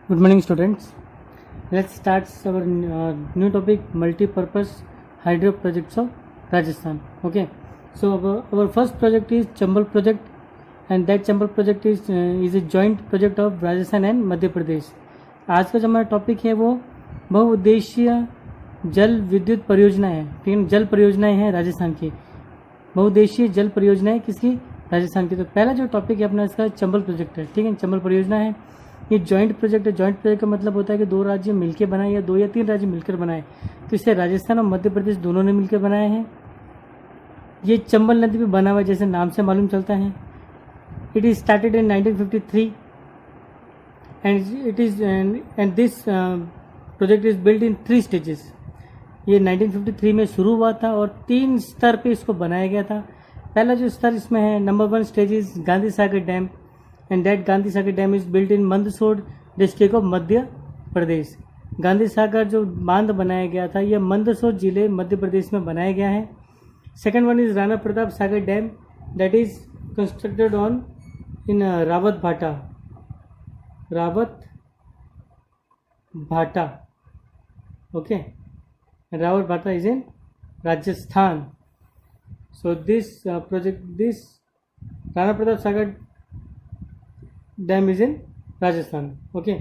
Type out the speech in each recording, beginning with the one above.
Good morning, students. Let's start our new topic: multi-purpose hydro projects of Rajasthan. Okay. So our first project is Chambal project, and that Chambal project is a joint project of Rajasthan and Madhya Pradesh. आज का जो हमारा topic है वो बहुउद्देशीय जल विद्युत परियोजना है. ठीक है, जल परियोजनाएं हैं राजस्थान की. बहुउद्देशीय जल परियोजनाएं किसकी? राजस्थान की. तो पहला जो टॉपिक है अपना इसका चंबल प्रोजेक्ट है. ठीक है, चंबल परियोजना है. ये जॉइंट प्रोजेक्ट है. जॉइंट प्रोजेक्ट का मतलब होता है कि दो राज्य मिलकर बनाए या दो या तीन राज्य मिलकर बनाए. तो इसे राजस्थान और मध्य प्रदेश दोनों ने मिलकर बनाए हैं. ये चंबल नदी पे बना हुआ है, जैसे नाम से मालूम चलता है. It is started in 1953 and this project is build in 3 stages. ये 1953 में शुरू हुआ था और 3 स्तर पे इसको बनाया गया था. पहला जो स्तर इसमें है, number 1 stage is Gandhi Sagar dam, and that Gandhi Sagar dam is built in Mandsaur district of Madhya Pradesh. Gandhi Sagar जो बांध बनाया गया था यह मंदसौर जिले मध्य प्रदेश में बनाया गया है. Second one is Rana Pratap Sagar dam, that is constructed on in Rawat भाटा. ओके, रावत भाटा is in Rajasthan. So this this Rana Pratap Sagar dam is in Rajasthan. Okay.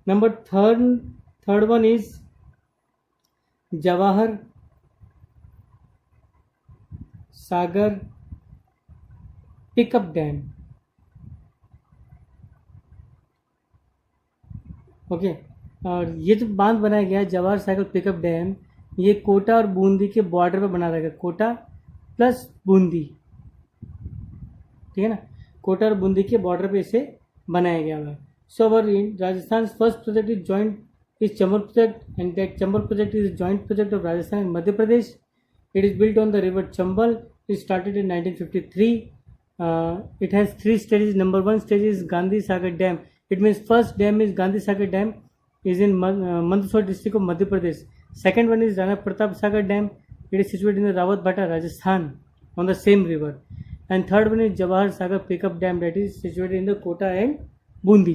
Number third one is Jawahar Sagar pickup dam. Okay. और ये जो बांध बनाया गया है Jawahar Sagar pickup dam, ये कोटा और बूंदी के बॉर्डर पे बना रहेगा. कोटा प्लस बूंदी, ठीक है ना, कोटा और बूंदी के बॉर्डर पे इसे बनाया गया है. So our Rajasthan first project is joint is Chambal project, and that Chambal project is joint project of Rajasthan and Madhya Pradesh. It is built on the river Chambal. It started in 1953. It has 3 stages. Number 1 stage is Gandhi Sagar dam. It means first dam is Gandhi Sagar dam is in Mandsaur district of Madhya Pradesh. Second one is Rana Pratap Sagar dam. It is situated in the Rawatbhata, Rajasthan, on the same river. And third one is Jawahar Sagar pickup dam, that is situated in the Kota and Bundi.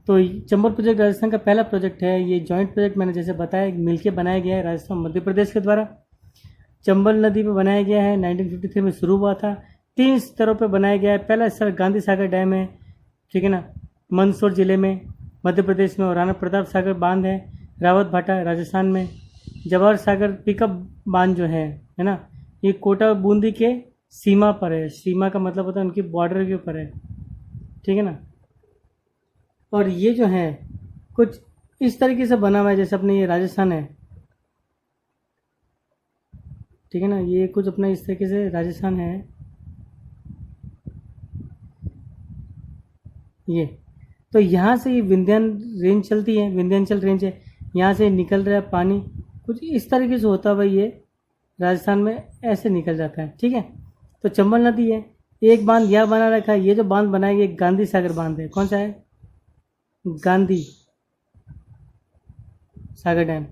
तो Chambal project Rajasthan का पहला project है. ये joint project मैंने जैसे बताया मिलके बनाया गया है राजस्थान मध्य प्रदेश के द्वारा. चंबल नदी पे बनाया गया है. 1953 में शुरू हुआ था. 3 स्तरों पे बनाया गया है. पहला स्तर गांधी सागर डैम है, ठीक है ना, मंदसौर जिले में मध्य प्रदेश में. और राणा प्रताप सागर बांध है रावत भाटा राजस्थान में. जवाहर सागर पिकअप बांध जो है ना, ये कोटा और बूंदी के सीमा पर है. सीमा का मतलब होता है उनकी बॉर्डर के ऊपर है, ठीक है ना. और ये जो है कुछ इस तरीके से बना हुआ है जैसे अपने ये राजस्थान है, ठीक है ना. ये कुछ अपना इस तरीके से राजस्थान है. ये तो यहाँ से ये विंध्यान रेंज चलती है, विंध्यांचल रेंज है. यहाँ से निकल रहा है पानी कुछ इस तरीके से होता हुआ ये राजस्थान में ऐसे निकल जाता है, ठीक है. तो चंबल नदी है. एक बांध यह बना रखा है. ये जो बांध बनाया गया गांधी सागर बांध है. कौन सा है? गांधी सागर डैम.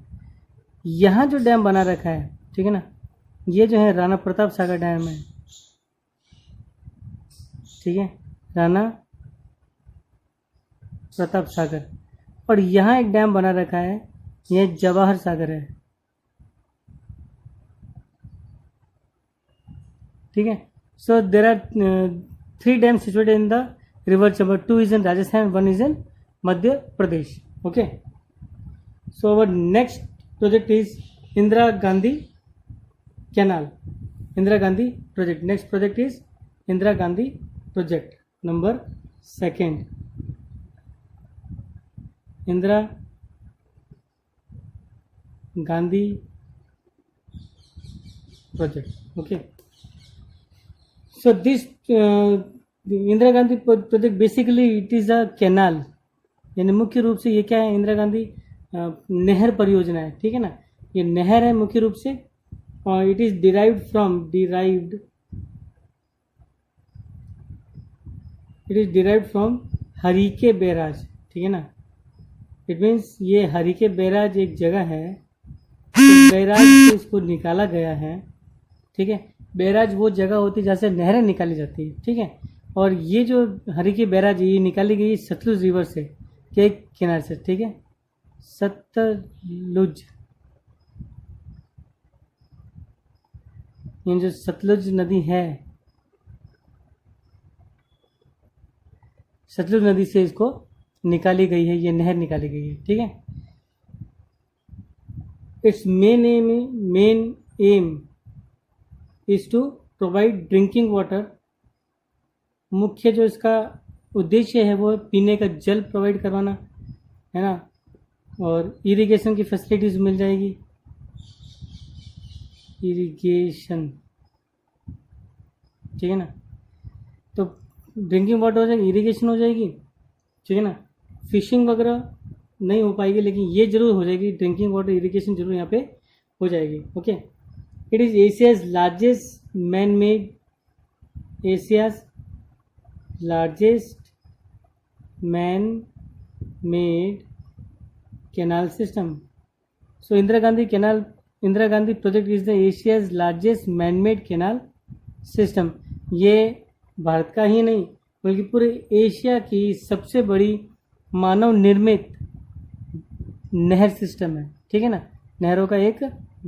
यहाँ जो डैम बना रखा है, ठीक है ना, ये जो है राणा प्रताप सागर डैम है, ठीक है, राणा प्रताप सागर. और यहाँ एक डैम बना रखा है, यह जवाहर सागर है, ठीक है. So there are 3 dams situated in the river Chambal. 2 is in Rajasthan, 1 is in Madhya Pradesh. Okay. So our next project is Indira Gandhi canal. Indira Gandhi project. Next project is Indira Gandhi project number 2. Indira Gandhi project. Okay. So this Indira Gandhi project basically it is a canal, यानी मुख्य रूप से ये क्या है, इंदिरा गांधी नहर परियोजना है, ठीक है ना. ये नहर है मुख्य रूप से. और it is derived from Harike barrage, ठीक है ना. इट मीन्स ये हरीके बैराज एक जगह है, तो बैराज से इसको निकाला गया है, ठीक है. बैराज वो जगह होती है जहाँ से नहरें निकाली जाती है, ठीक है. और ये जो हरीके बैराज ये निकाली गई सतलुज रिवर से, के किनारे से, ठीक है। सतलुज, ये जो सतलुज नदी है, सतलुज नदी से इसको निकाली गई है, ये नहर निकाली गई है, ठीक है। It's main aim is to provide drinking water, मुख्य जो इसका उद्देश्य है वो पीने का जल प्रोवाइड करवाना है ना, और इरिगेशन की फैसिलिटीज मिल जाएगी, इरिगेशन, ठीक है ना। तो ड्रिंकिंग वाटर हो जाएगी, इरिगेशन हो जाएगी, ठीक है ना। फिशिंग वगैरह नहीं हो पाएगी, लेकिन ये जरूर हो जाएगी, ड्रिंकिंग वाटर इरिगेशन जरूर यहाँ पे हो जाएगी। Okay, it is Asia's largest man made, Asia's largest man made canal system. So Indira Gandhi project is the Asia's largest man made canal system. ये भारत का ही नहीं बल्कि पूरे एशिया की सबसे बड़ी मानव निर्मित नहर सिस्टम है, ठीक है ना। नहरों का एक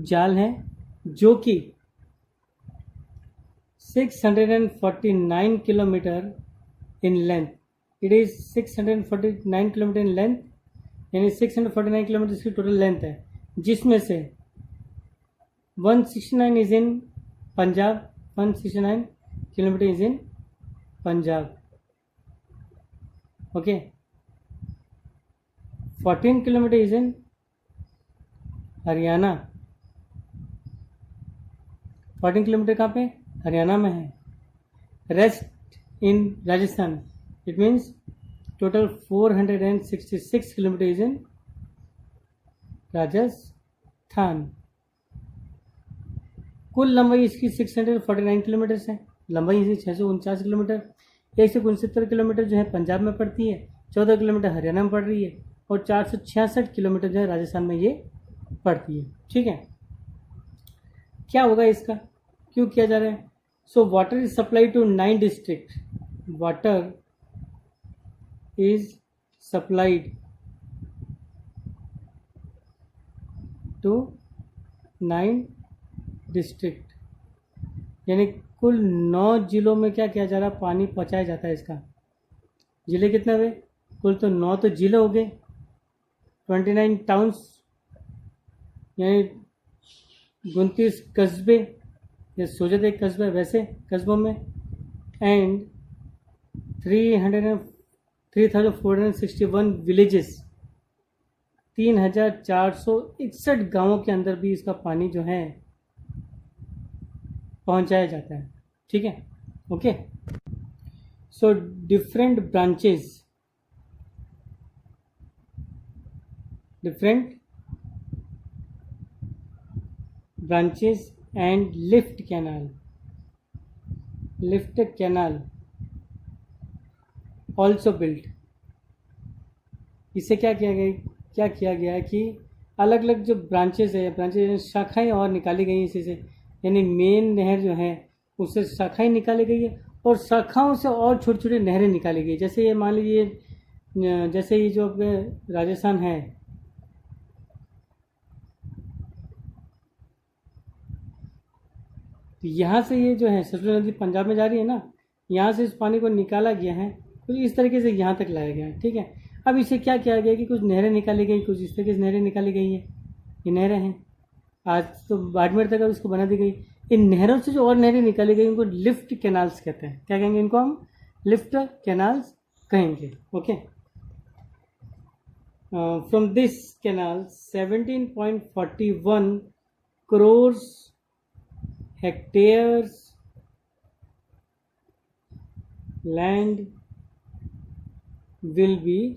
जाल है जो कि 649 kilometre in length, it is 649 kilometre in length, यानी 649 किलोमीटर इसकी टोटल लेंथ है, जिसमें से 169 is in Punjab, 169 kilometre is in Punjab. Okay, 14 kilometre is in Haryana, 14 kilometre कहाँ पे, हरियाणा में है। Rest in Rajasthan, it means total 466 kilometre is in Rajasthan. कुल लंबाई इसकी 649 किलोमीटर है, लंबाई इसकी 649 किलोमीटर, 169 किलोमीटर जो है पंजाब में पड़ती है, 14 किलोमीटर हरियाणा में पड़ रही है, और 466 किलोमीटर जो है राजस्थान में ये पड़ती है, ठीक है। क्या होगा इसका, क्यों किया जा रहा है? So water is supply to 9 district, water is supplied to 9 district, यानी कुल 9 जिलों में क्या किया जा रहा है, पानी पहुंचाया जाता है इसका। जिले कितने हुए कुल, तो 9 तो जिले हो गए, 29 टाउन्स यानी 29 कस्बे, या सोचते एक कस्बा वैसे कस्बों में, एंड 3461 विलेजेस, 3461 गांवों के अंदर भी इसका पानी जो है पहुंचाया जाता है, ठीक है। Okay, so different branches and lift canal also built. इससे क्या किया गया है कि अलग अलग जो ब्रांचेस शाखाएं और निकाली गई इसी से, यानी मेन नहर जो है उससे शाखाएं निकाली गई है, और शाखाओं से और छोटी छोटी नहरें निकाली गई। जैसे ये मान लीजिए, जैसे ये जो अपने राजस्थान है, तो यहाँ से ये जो है सतलुज नदी पंजाब में जा रही है ना, यहाँ से इस पानी को निकाला गया है, तो इस तरीके से यहाँ तक लाया गया है, ठीक है। अब इसे क्या किया गया कि कुछ नहरें निकाली गई, कुछ इस तरीके से नहरें निकाली गई है, ये नहरें हैं, आज तो बाड़मेर तक उसको बना दी गई। इन नहरों से जो और नहरें निकाली गई उनको लिफ्ट कैनाल्स कहते हैं। क्या कहेंगे इनको, हम लिफ्ट कैनाल्स कहेंगे। Okay, from this canal 17.41 crore hectares land will be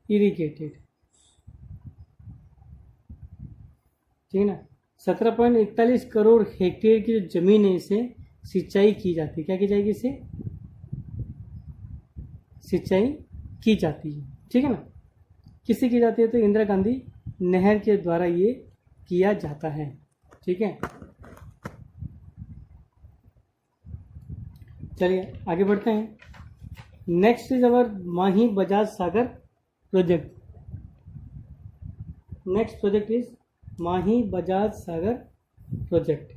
irrigated, ठीक है ना। 17.41 करोड़ हेक्टेयर की जो जमीन है इसे सिंचाई की जाती है। क्या की जाएगी, इसे सिंचाई की जाती है, ठीक है ना। किससे की जाती है, तो इंदिरा गांधी नहर के द्वारा ये किया जाता है, ठीक है। चलिए आगे बढ़ते हैं। Next is our Mahi Bajaj Sagar project. Next project is Mahi Bajaj Sagar project.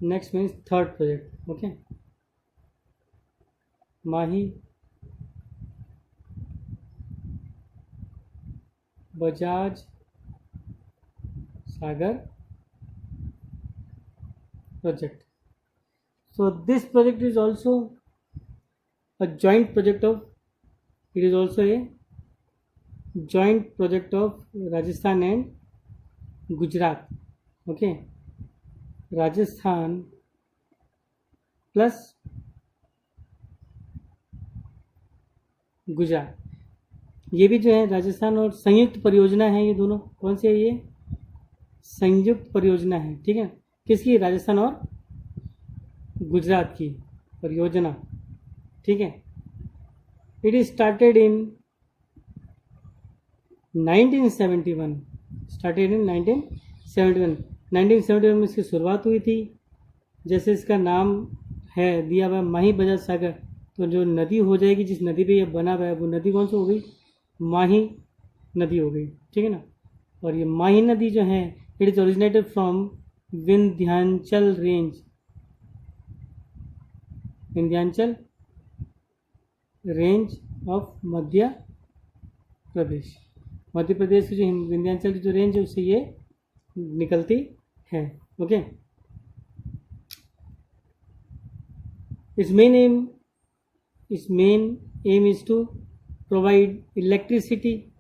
Next means third project. Okay. Mahi Bajaj Sagar project. So this project is also a joint project of, it is also a joint project of Rajasthan and Gujarat. Okay, Rajasthan plus Gujarat, ये भी जो है राजस्थान और संयुक्त परियोजना है। ये दोनों कौन सी है? ये संयुक्त परियोजना है। ठीक है, किसकी? राजस्थान और गुजरात की परियोजना। ठीक है, it is started in 1971। Started in 1971। 1971 में इसकी शुरुआत हुई थी। जैसे इसका नाम है दिया हुआ माही बजाज सागर, तो जो नदी हो जाएगी, जिस नदी पे ये बना हुआ है, वो नदी कौन सी हो गई? माही नदी हो गई। ठीक है ना। और ये माही नदी जो है, it is originated from Vindhyachal range. Vindhyachal range of Madhya Pradesh. Madhya Pradesh की जो विंध्याचल की जो रेंज है, उससे ये निकलती है। Okay, its main aim is to provide electricity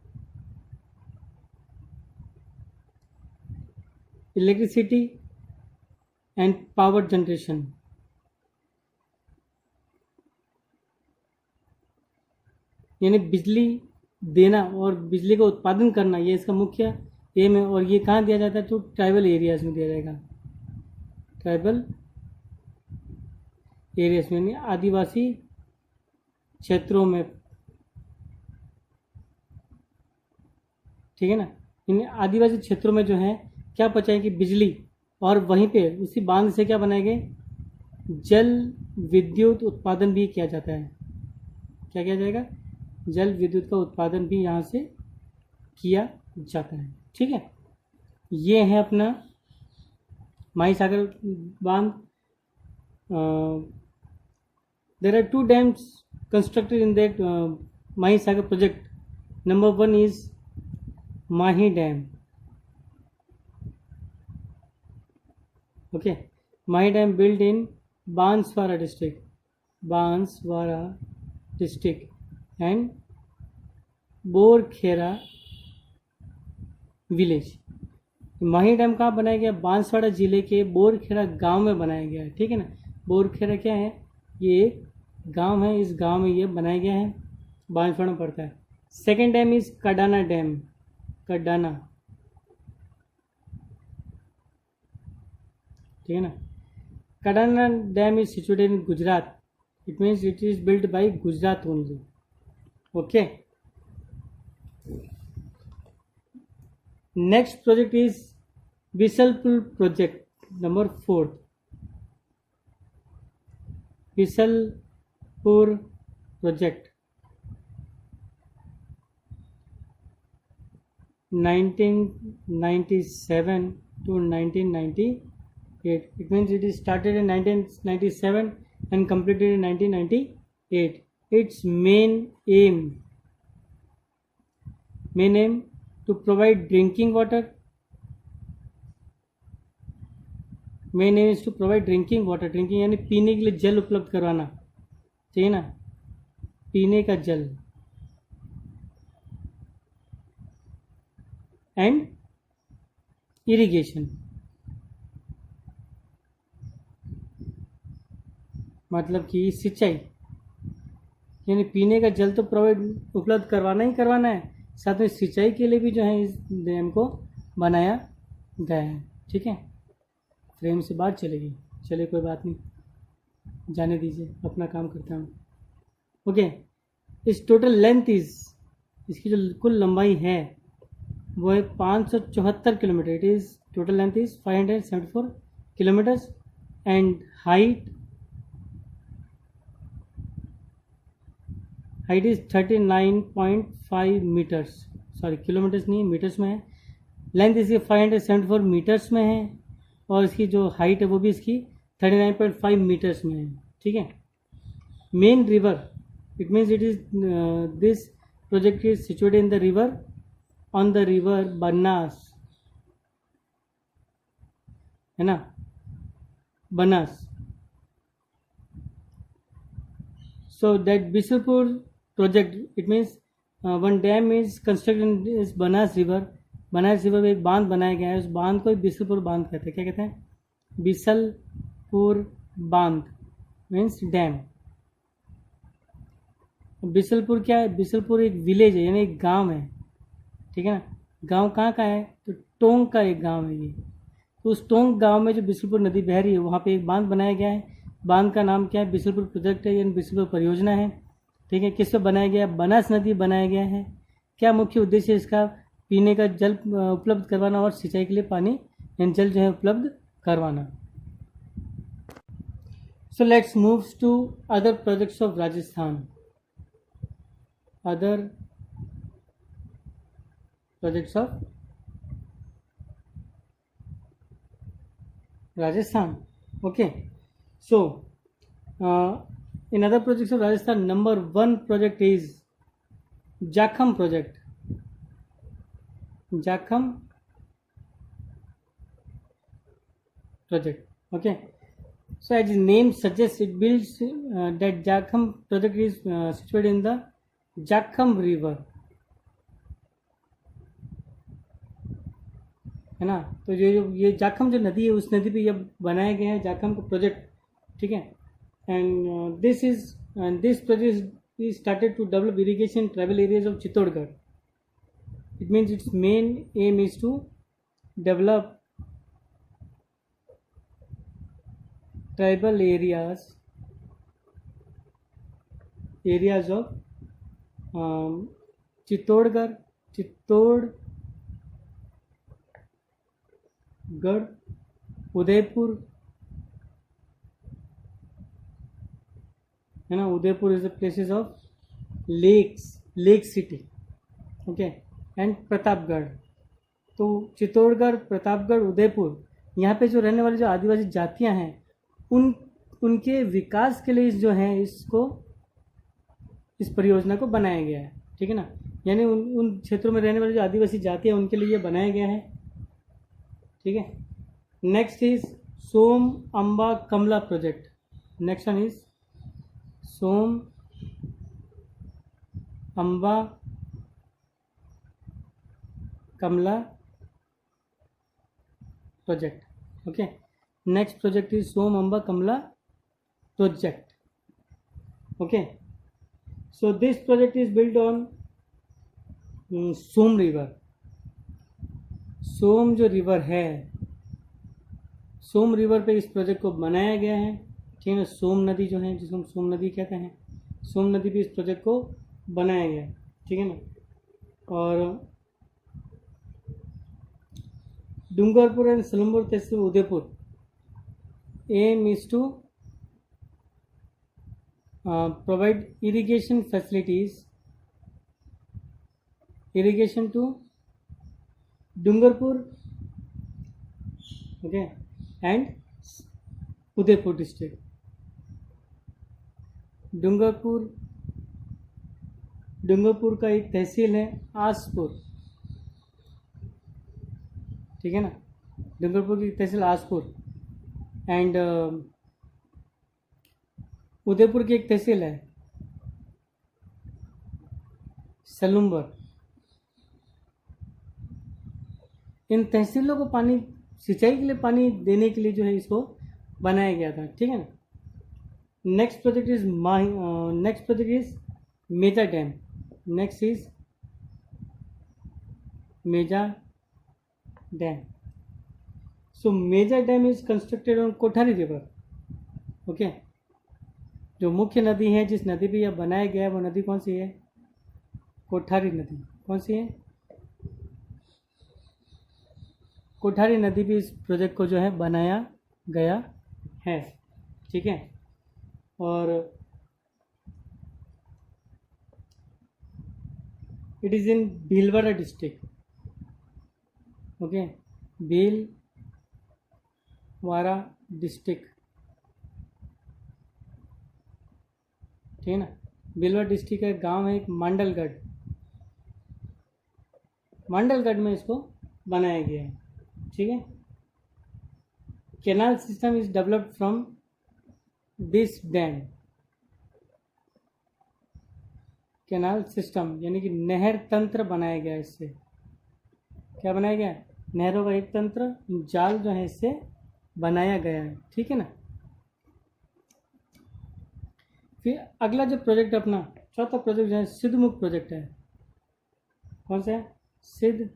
and power generation। यानी बिजली देना और बिजली का उत्पादन करना, ये इसका मुख्य एम है। और ये कहाँ दिया जाता है? तो ट्राइबल एरियाज में दिया जाएगा। ट्राइबल एरियाज में, यानी आदिवासी क्षेत्रों में। ठीक है ना। इन आदिवासी क्षेत्रों में जो है क्या पहुँचाएगी? बिजली। और वहीं पे उसी बांध से क्या बनाएंगे? जल विद्युत उत्पादन भी किया जाता है। क्या किया जाएगा? जल विद्युत का उत्पादन भी यहाँ से किया जाता है। ठीक है, ये है अपना माही सागर बांध। There are two dams constructed in that Mahi Sagar project. Number one is Mahi Dam. Okay, Mahi Dam built in Banswara district, and Borkheda village. Mahi dam कहाँ बनाया गया? बांसवाड़ा जिले के बोरखेड़ा गांव में बनाया गया है। ठीक है ना। बोरखेड़ा क्या है? ये एक गांव है। इस गांव में ये बनाया गया है, बांसवाड़ा में पड़ता है। Second dam is Kadana dam. Kadana, ठीक है ना। Kadana dam is situated in Gujarat. It means it is built by Gujarat only. Okay, next project is Bisalpur project number 4। Bisalpur project 1997 to 1998। It means it is started in 1997 and completed in 1998। Its main aim to provide drinking water। Main aim is to provide drinking water. Drinking यानी पीने के लिए जल उपलब्ध करवाना। ठीक है ना, पीने का जल। एंड इरिगेशन, मतलब कि सिंचाई, यानी पीने का जल तो प्रोवाइड उपलब्ध करवाना ही करवाना है, साथ में सिंचाई के लिए भी जो है इस डैम को बनाया गया है। ठीक है, फ्रेम से बात चलेगी, चलिए कोई बात नहीं, जाने दीजिए, अपना काम करता हूँ। ओके, इस टोटल लेंथ इज, इसकी जो कुल लंबाई है वो है 574 kilometre. It is total length is 574 kilometres and height height is 39.5 metres, sorry kilometres नहीं, मीटर्स में है। लेंथ इसकी 574 मीटर्स में है, और इसकी जो हाइट है वो भी इसकी 39.5 मीटर्स में है, ठीक है। Main river, it means it is this project is situated in the river, on the river Banas, है ना, Banas. So that Bisalpur project, it means one dam is constructed in this Banas river. Banas river में एक बांध बनाया गया है, उस बांध को बिसलपुर बांध कहते हैं। क्या कहते हैं? बिसलपुर बांध मीन्स डैम। बिसलपुर क्या है? बिसलपुर एक विलेज है, यानी एक गांव है, ठीक है ना। गांव कहाँ का है? तो टोंक का एक गांव है ये। तो उस टोंक गांव में जो बिसलपुर नदी बह रही है, वहाँ पे एक बांध बनाया गया है। बांध का नाम क्या है? बिसलपुर प्रोजेक्ट है, यानी बिसलपुर परियोजना है, ठीक है। किस पे बनाया गया? बनास नदी बनाया गया है। क्या मुख्य उद्देश्य है इसका? पीने का जल उपलब्ध करवाना और सिंचाई के लिए पानी यानी जल जो है उपलब्ध करवाना। So let's move to other projects of Rajasthan. Other projects of Rajasthan, okay. So, in other projects of Rajasthan, number 1 project is Jakham project. Jakham project, okay. So, as the name suggests, it builds that Jakham project is situated in the Jakham river, है ना। तो ये जाखम जो नदी है, उस नदी पे ये बनाया गया है जाखम का प्रोजेक्ट, ठीक है। And this project is started to develop irrigation tribal areas of Chittorgarh. It means it's main aim is to develop tribal areas of Chittorgarh, Udaipur, है ना। Udaipur is the places of lake city, okay, and Pratapgarh. तो चित्तौड़गढ़, प्रतापगढ़, उदयपुर, यहाँ पे जो रहने वाले जो आदिवासी जातियाँ हैं, उनके विकास के लिए जो है इस परियोजना को बनाया गया है, ठीक है ना। यानी उन क्षेत्रों में रहने वाले जो आदिवासी जातियाँ हैं, उनके लिए ये बनाया गया है, ठीक है। Next is Som Amba Kamla project. Next one is Som Amba Kamla project, okay. Next project is Som Amba Kamla project, okay. So this project is build on Som river. Som जो रिवर है, सोम रिवर पे इस प्रोजेक्ट को बनाया गया है, ठीक है ना। सोम नदी जो है, जिसको हम सोम नदी कहते हैं, सोम नदी पे इस प्रोजेक्ट को बनाया गया है, ठीक है ना। और Dungarpur and Salampur tehsil Udaipur, aim is to provide irrigation facilities, irrigation to Dungarpur, okay, and Udaipur district. Dungarpur का एक तहसील है आसपुर, ठीक है ना। डूंगरपुर की तहसील आसपुर, एंड उदयपुर की एक तहसील है सलूम्बर। इन तहसीलों को पानी, सिंचाई के लिए पानी देने के लिए जो है इसको बनाया गया था, ठीक है ना। Next project is Meja dam. Next is Meja dam. So Meja dam is constructed on Kothari river, okay. जो मुख्य नदी है, जिस नदी पे यह बनाया गया है, वो नदी कौन सी है? कोठारी नदी। कौन सी है? कोठारी नदी भी इस प्रोजेक्ट को जो है बनाया गया है, ठीक है। और it is in Bhilwara district. Okay, Bhilwara district, ठीक है ना. भीलवाड़ा डिस्ट्रिक्ट का गांव है एक मंडलगढ़. मंडलगढ़ में इसको बनाया गया है. ठीक है. Canal system is developed from this dam. Canal system यानी कि नहर तंत्र बनाया गया इससे. क्या बनाया गया? नहरों का एक तंत्र, जाल जो है इससे बनाया गया है. ठीक है ना. फिर अगला जो प्रोजेक्ट अपना चौथा प्रोजेक्ट जो है सिद्धमुख प्रोजेक्ट है. कौन सा है? सिद्धमुख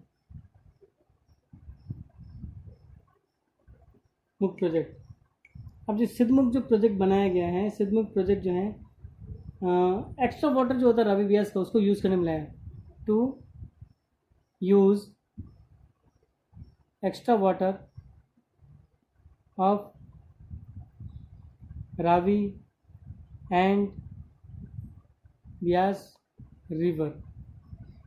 प्रोजेक्ट. अब जो सिद्धमुख जो प्रोजेक्ट बनाया गया है, सिद्धमुख प्रोजेक्ट जो है एक्स्ट्रा वाटर जो होता है रावी ब्यास का उसको यूज़ करने में लाया. To use extra water of Ravi and Bias river.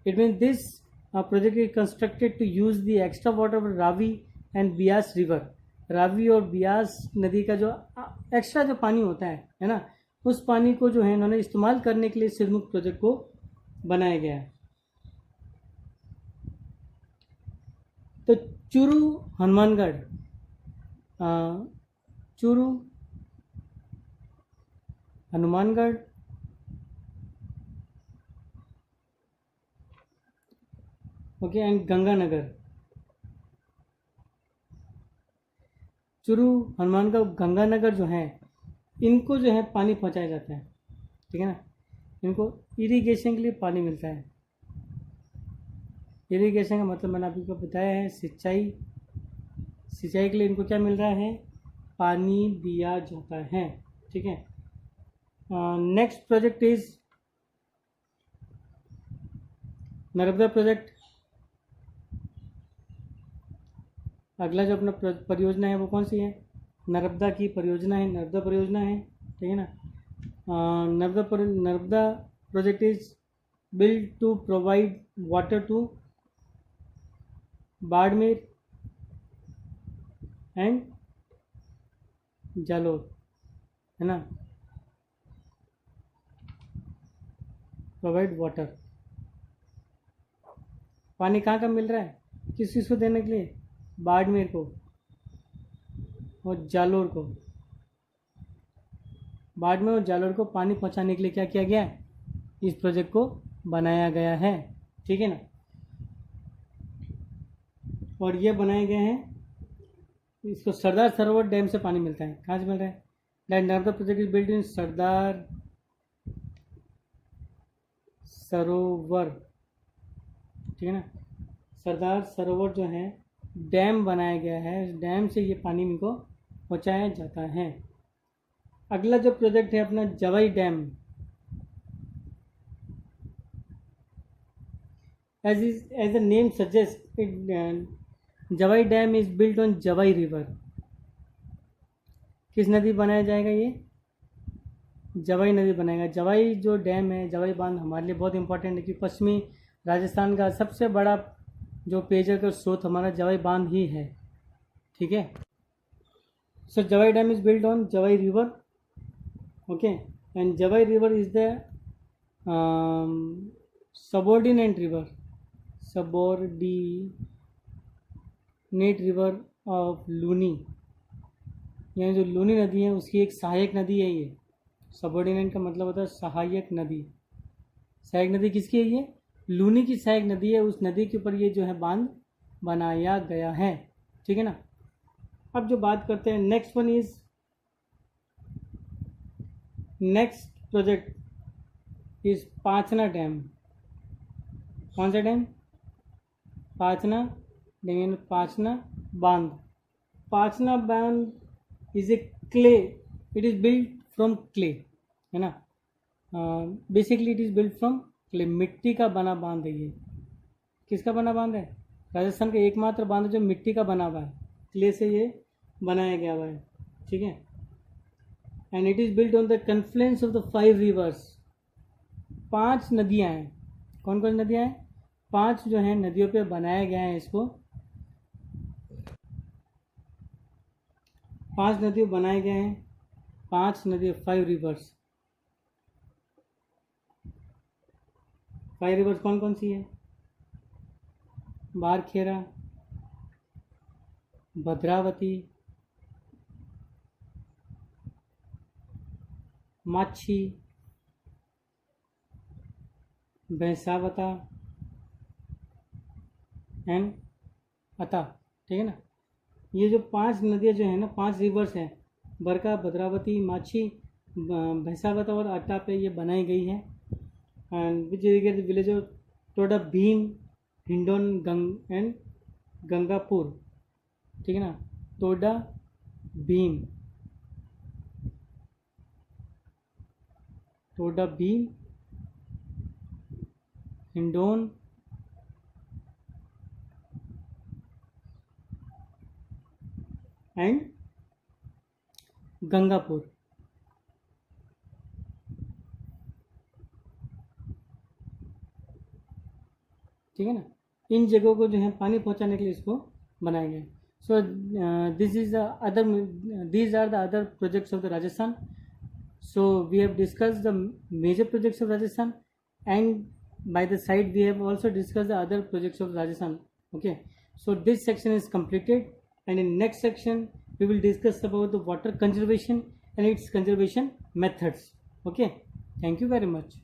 It means this project is constructed to use the extra water of Ravi and Bias river. Ravi और ब्यास नदी का जो एक्स्ट्रा जो पानी होता है ना, उस पानी को जो है इन्होंने इस्तेमाल करने के लिए सिद्धमुख प्रोजेक्ट को बनाया गया है. तो चूरू हनुमानगढ़, चूरू हनुमानगढ़, ओके, एंड गंगानगर. चूरू हनुमानगढ़ गंगानगर जो है इनको जो है पानी पहुंचाया जाता है. ठीक है ना. इनको इरिगेशन के लिए पानी मिलता है. इरिगेशन का मतलब मैंने आपको बताया है सिंचाई. सिंचाई के लिए इनको क्या मिल रहा है? पानी दिया जाता है. ठीक है. Next project is Narmada project. अगला जो अपना परियोजना है वो कौन सी है? नर्मदा की परियोजना है. नर्मदा परियोजना है. ठीक है ना. Narmada project is build to provide water to Barmer and Jalore, है ना. Provide water. पानी कहाँ का मिल रहा है? किस चीज़ को देने के लिए? बाड़मेर को और जालोर को. बाड़मेर और जालोर को पानी पहुँचाने के लिए क्या किया गया है? इस प्रोजेक्ट को बनाया गया है. ठीक है ना. और ये बनाए गए हैं, इसको सरदार सरोवर डैम से पानी मिलता है. कहाँ से मिल रहा है? Narmada project is build in Sardar Sarovar. ठीक है ना. सरदार सरोवर जो है डैम बनाया गया है. इस डैम से ये पानी इनको पहुँचाया जाता है. अगला जो प्रोजेक्ट है अपना Jawai dam. As the name suggest it, Jawai dam is built on Jawai river. किस नदी बनाया जाएगा? ये जवाई नदी बनाएगा. जवाई जो डैम है, जवाई बांध हमारे लिए बहुत इंपॉर्टेंट है क्योंकि पश्चिमी राजस्थान का सबसे बड़ा जो पेयजल का स्रोत हमारा जवाई बांध ही है. ठीक है. So Jawai dam is build on Jawai river. Okay, and Jawai river is the subordinate river of Luni. यानी जो लूनी नदी है उसकी एक सहायक नदी है ये. सबऑर्डिनेट का मतलब होता है सहायक नदी. सहायक नदी किसकी है? ये लूनी की सहायक नदी है. उस नदी के ऊपर ये जो है बांध बनाया गया है. ठीक है ना. अब जो बात करते हैं next one is next project is Panchna dam. कौन सा डैम? पांचना डैम. पांचना बांध. पांचना बांध is a clay. It is built from clay, है ना. Basically it is built from clay. मिट्टी का बना बांध है ये. किसका बना बांध है? राजस्थान का एकमात्र बांध जो मिट्टी का बना हुआ है. क्ले से ये बनाया गया हुआ है. ठीक है. And it is built on the confluence of the 5 reverse. 5 नदियाँ हैं. कौन कौन नदियाँ हैं? 5 जो है नदियों पे बनाया गया है इसको, 5 नदियों बनाए गए हैं, 5 नदियों, 5 रिवर्स। 5 रिवर्स कौन कौन सी है? बारखेरा, भद्रावती, माछी, भैंसावता एंड अता, ठीक है ना। ये जो 5 नदियाँ जो है ना, 5 रिवर्स हैं, बरका, भद्रावती, माछी, भैंसावता और अता पे ये बनाई गई है। And which irrigate village of Toda Bhim, Hindaun, and Gangapur, ठीक है ना। टोडा भीम, टोडा भीम, हिंडोन एंड गंगापुर, ठीक है ना। इन जगहों को जो है पानी पहुंचाने के लिए इसको बनाया गया। So this is the other, these are the other projects of the Rajasthan. So we have discussed the major projects of Rajasthan, and by the side we have also discussed the other projects of Rajasthan. Okay, so this section is completed, and in next section we will discuss about the water conservation and its conservation methods. Okay, thank you very much.